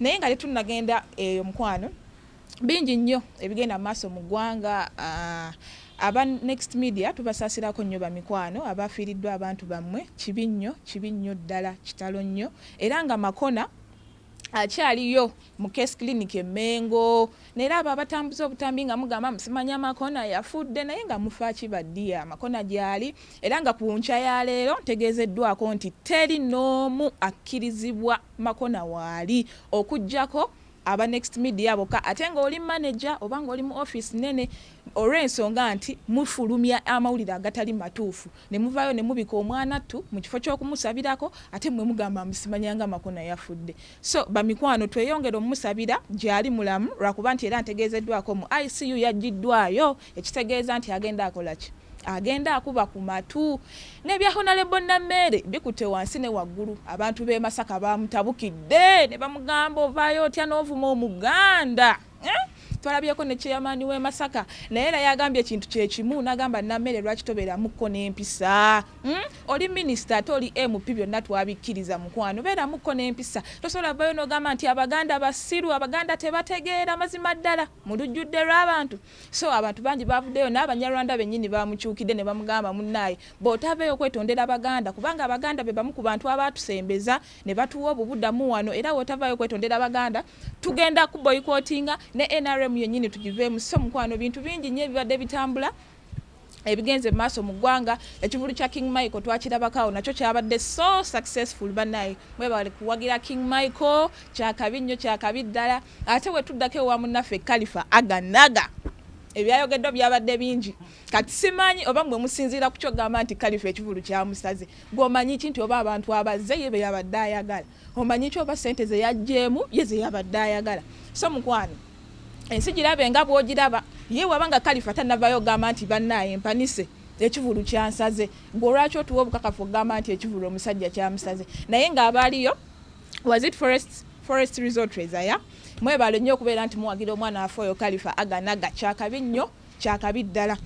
naye nga tetunnagenda eyo mukwano bingi nnyo ebigenda maaso mu ggwanga. Aba Next Media tubasaasirako nnyo bamikwano abafiiriddwa abantu bammwe kibi nnyo ddala kitalo nnyo era nga Makona akyaliyo mu case clinic e Mengo naye abo abatambuza obutambi nga mugamba musimanya Makona yafudde naye nga mufa kibaddiya Makona gyali era nga ku nkya ya leero ntegeezeddwako nti teri n'omu akkirizibwa Makona waali okuggyako aba Next Media boka ate nga oli manager oba nga oli mu office nene olw'ensonga nti mufulumya amawulire agatali matuufu ne muvaayo ne mubika omwana ttu mu kifo ky'okumusabirako ate mwe mugamba musimanyanga Makona yafudde. So bamikwano tweyongera omusabira gyali mulamu lwakuba nti era ntegeezeddwako mu ICU yaggiddwayo ekitegeeza nti agenda akola ki agenda akuba ku matu n'ebya Honorable Namere bikutte wansi ne waggulu abantu b'e Masaka bamutabukidde ne bamugamba ovaayo otya n'ovuma Omuganda twalabyeko ne chairman w'e Masaka naye era yagambye ekintu kye kimu n'agamba Namere lwaki tobeeramukko n'empisa oli minisita ate oli MP byonna twabikkiriza mukwano beeramukko n'empisa tosobola vayo n'ogamba nti Abaganda basiru Abaganda tebategeera mazima ddala mu lujjudde lw'abantu. So abantu bangi bavuddeyo n'Abanyarwanda bennyini bamukyukidde ne bamugamba munnaaye bw'otaveeyo okwetondera Abaganda kubanga Abaganda be bamu ku bantu abatusembeza ne batuwa obubuddamu wano era bw'otavaayo okwetondera Abaganda tugenda ku boycottinga ne NRM yennyini tugiveemu. So mukwano bintu bingi nnyo ebibadde bitambula ebigenze maaso mu ggwanga. Ekivulu kya King Michael twakirabakawo nakyo kyabadde so successful bannaye mwebale kuwagira King Michael kyakabi nnyo kyakabi ddala ate we tuddako ewa munnaffe Khalifa Aganaga ebyayogeddwa byabadde bingi kati simanyi oba mwe musinziira ku kyogamba nti Khalifa ekivulu kyamusaze gw'omanyi ki nti oba abantu abazze ye be yabadde ayagala omanyi ki oba ssente ze yaggyemu ye ze yabadde ayagala. So mukwano ensi girabe nga bw'ogiraba ye wabanga Khalifa tannavayo ogamba nti bannaye empanise ekivulu kyansaze gwe olwaki otuwa obukakafu ogamba nti ekivulu omusajja kyamusaze naye ng'abaaliyo was it forest resort Rezaya mwebale nnyo okubeera nti muwagira omwana waffe oyo Khalifa Aganaga kyakabi nnyo kyakabi ddala.